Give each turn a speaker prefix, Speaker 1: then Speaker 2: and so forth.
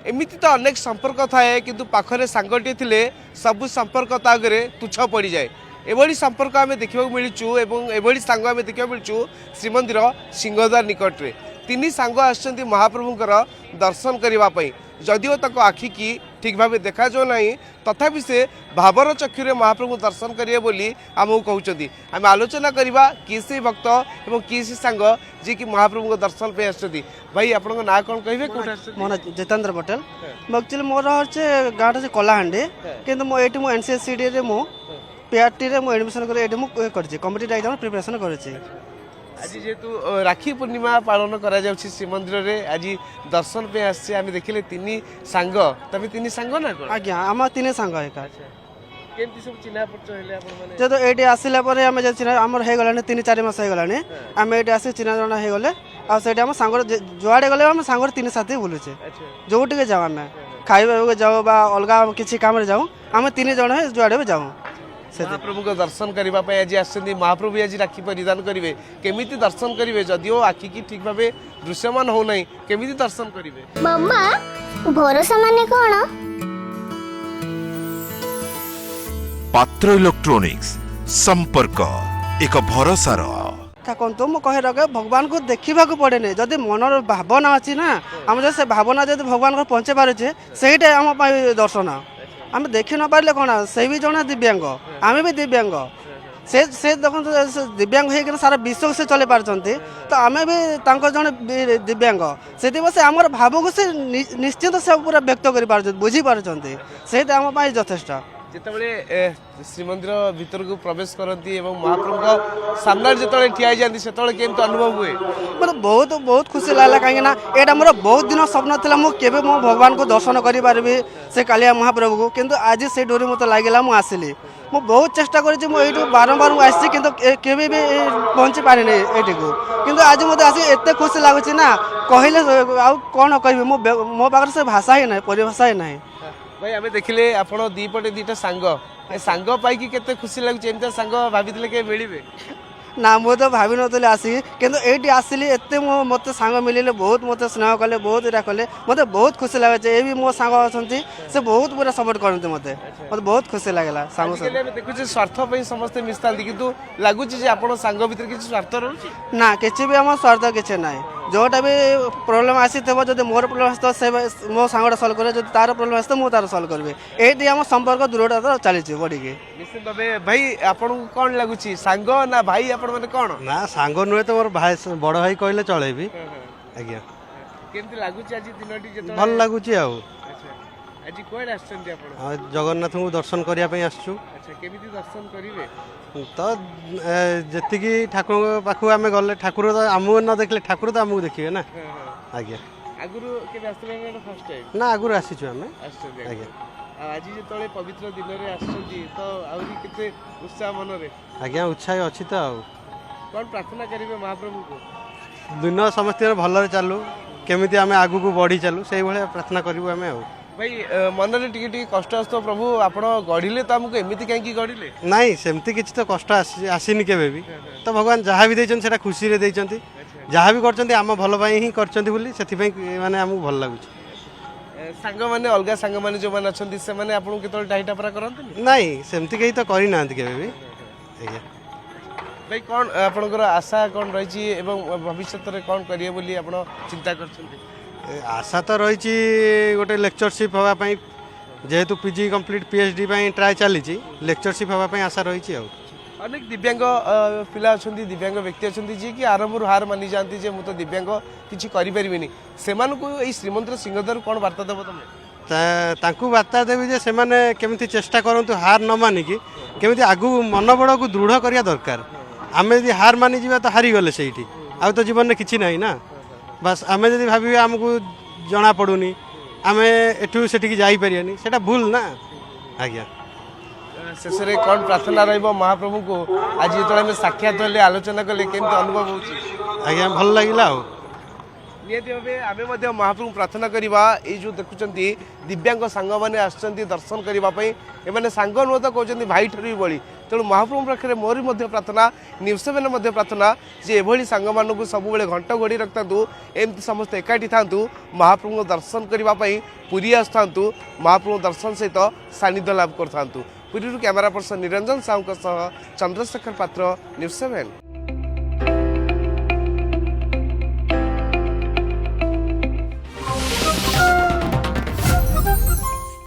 Speaker 1: एमती तो अनेक संपर्क थाए किंतु पाखरे सांगटी थिले सब संपर्क आगे तुच्छ पड़ जाए एभली संपर्क आम देखा मिलूँ एभली सांग आम देखा मिलूँ श्रीमंदिर सिंहद्वार निकट में तीन सांग आसछन्ति महाप्रभुंकर दर्शन करने जदिओ तक आखि की ठीक भाव देखा जो ना तथापि से भावर चक्षुरे महाप्रभु दर्शन करेंगे बोली आमको कहते आम आलोचना करवा किए से भक्त और किए से सांग जी कि महाप्रभु दर्शन पे आसछन्ति भाई आप ना कौन कहे
Speaker 2: मोर जितेंद्र पटेल एक्चुअली मोर हे गाँव से कलाहांडी किंतु ये एनसीएससीडी मु पीआरटी एडमिशन कर कम्पिटिटिव एग्जाम प्रिपरेशन कर
Speaker 1: आज जेहेतु राखी पूर्णिमा पालन करा जाउछि श्रीमंदिर रे आज दर्शन पे आसे आम देखिले तीन सांग तमे तीन सांग ना कोन
Speaker 2: आज्ञा आम तीन सांग एका
Speaker 1: केमती सब चिन्हा परिचय हेले आपण माने
Speaker 2: जो ये आसला आम चिन्ह आमर हो गलानी 3-4 मास हो गलानी आम ये आसी चिन्ह जना हो गले आम सांग जुआड़े गले आम सांग 3 साथी बुलुचे जो जाऊ आम खाइबा जाऊ बा अलग किसी काम जाऊ आम 3 जन जुआड़े भी जाऊँ
Speaker 1: महाप्रभु को दर्शन करने आज आसछन्ति महाप्रभु आज राखी परिधान करेंगे केमिति दर्शन करेंगे जदिओ आखि की ठीक भाव दृश्यमान हो नहीं केमिति दर्शन करेंगे
Speaker 3: मम्मा भरोसा माने कौन
Speaker 4: पात्र इलेक्ट्रॉनिक्स संपर्क एक भरोसार
Speaker 2: तो मुझे कहे रखे भगवान को देखा पड़े नहीं जदि मनर भावना अच्छी ना आम जो से भावना जो भगवान को पहुँचे पारे से आम दर्शन आम देखी न पारे कौन से भी जड़े दिव्यांग आम भी दिव्यांग से देखो दिव्यांग होकर सारा विश्व से चल पार्टी तो आम भी जड़े दिव्यांग से आम भाव को से निश्चित से पूरा व्यक्त कर बुझी पार्टी से आम यथेष्ट
Speaker 1: जितेबाला श्रीमंदिर भीतर को प्रवेश करती महाप्रभु सामने जो ठिया जाती से केमती अनुभव हुए
Speaker 2: मतलब बहुत बहुत खुशी लगला कहीं यहाँ मोर बहुत दिन स्वप्न था मुझे मो भगवान को दर्शन करी से कालिया महाप्रभु को किंतु आज से डोरी मत लगे मुझे आसली मुझे बहुत चेष्टा कर बारंबार मुझे आसी केवे भी पहुँची पारे ये किंतु आज मत आसी एत खुशी लगुच ना कहले कौन कह मो पाखे से भाषा ही ना परिभाषा ही ना
Speaker 1: भाई आम देखिले आप दीपटे दीटा सांग सांग पाई केते खुशी लगुच एमती सांग भाभी के मिले
Speaker 2: ना मुझे तो भावी नी आसिक किंतु ये आसली एत मत सांग मिले बहुत मत स्नेह कले बहुत इरा कले मत बहुत खुशी लगे ये भी मो सांग अच्छा से बहुत पूरा सपोर्ट करते मत बहुत खुशी लगेगा सांग
Speaker 1: देखुचे स्वार्थ समस्ते मिशा किंतु लगुच सांग भीतर किसी स्वार्थ रोचे
Speaker 2: ना किसी भी आम स्वार्थ किसी ना जोटा भी प्रोब्लेम आसी जब मोर प्रोब्लेम आस से मो सांगटा सल्व करे जब तार प्रोब्लेम आस मैं तार सल्व करी ये आम संपर्क दूरता चली बढ़ी
Speaker 1: निश्चित भाव भाई आपन कौन लगुच सांग ना भाई आपण माने कौन
Speaker 5: ना सांग नुहे तो मोर भाई बड़ भाई कहले चले भी आज्ञा
Speaker 1: केमती लागुच आज दिनटी जे
Speaker 5: भल लगुच
Speaker 1: आज कोड आछन्ती आपण
Speaker 5: जगन्नाथ को दर्शन करिया पे आछछु
Speaker 1: अच्छा केमिति दर्शन करिवे
Speaker 5: तो जेतिकी ठाकुर पाखु आमे गले ठाकुर तो आमु न देखले ठाकुर तो आमु देखिबे ना आज्ञा
Speaker 1: आगुरु के आसले फर्स्ट टाइम
Speaker 5: ना आगुरु आसीछु आमे
Speaker 1: आछन्ती
Speaker 5: आज्ञा
Speaker 1: आज जेतले पवित्र दिन रे आछन्ती तो आउरी केते उत्साह मन रे
Speaker 5: आज्ञा उत्साह अछि तो
Speaker 1: कोन प्रार्थना करिवे महाप्रभु को
Speaker 5: दिन समस्त भल चलू केमिति आमे आगु को बढ़ी चलू से भाया प्रार्थना करू आमे
Speaker 1: भाई मन में टी कष्ट आस प्रभु आप गढ़िले तो आमको एमती कहीं गढ़िले
Speaker 5: नाई सेमती किसी तो कष्ट आसीनी केबे भी तो भगवान जहाँ भी देछन सेटा खुशी रे देछन जहाँ भी करछन्ती आम भल पाई ही करछन्ती बोली सेथि पई माने हमहु भल लागुछ
Speaker 1: सांग माने अलगा सांग माने जो माने अछन्ती से माने आपन केतल टाइटा परा करंतनी
Speaker 5: नाई सेमती कहीं तो करि नांती केबे भी आज्ञा
Speaker 1: भाई कौन आपनकर आशा कौन रही एवं भविष्य रे कौन करिए बोली आपण चिंता करछन्ती
Speaker 5: आशा तो रही गोटे लेक्चरशिप हाँपाई जेहेतु पीजी कंप्लीट पीएचडी ट्राए चली लेक्चरशिप हाँपाई आशा रही
Speaker 1: अनेक दिव्यांग पिला अच्छा दिव्यांग व्यक्ति अच्छा जी कि आरंभ हार मानि जाती जे मुझे दिव्यांग किसी करें से श्रीमंदिर सिंहद्वार कौन वार्ता देव तुम
Speaker 5: वार्ता देवी जे से केमिति चेष्टा करूँ हार न मानिकी केमिति आगु मनोबल को दृढ़ करिया दरकार आम यदि हार मानिज तो हारीगले से आउ तो जीवन में किसी ना ना बस आम जब भावी आमको जना पड़ूनी आम एठू से जापरियानी से भूल ना आज्ञा
Speaker 1: शेष में कौन प्रार्थना रहा महाप्रभु को आज जो साक्षात आलोचना कले केमती अनुभव हो
Speaker 5: आज्ञा भल लगे
Speaker 1: निहती भावे आमे मध्य महाप्रभु प्रार्थना करवा ये जो देखुंत दिव्यांग सांग मैंने आसुच्च दर्शन करने एमाने सांग नुह तो कहते भाई ठर भी बड़ी तेणु महाप्रभु पाखे मोर प्रार्थना न्यूज 7 प्रार्थना जे एभली सांग मानू सब घंट घोड़ी रखता एमती समस्त एकाठी था महाप्रभु दर्शन करने पुरी आसता महाप्रभु दर्शन सहित सानिध्य लाभ करता पुरी कैमेरा पर्सन निरंजन साहू चंद्रशेखर पात्र न्यूज 7।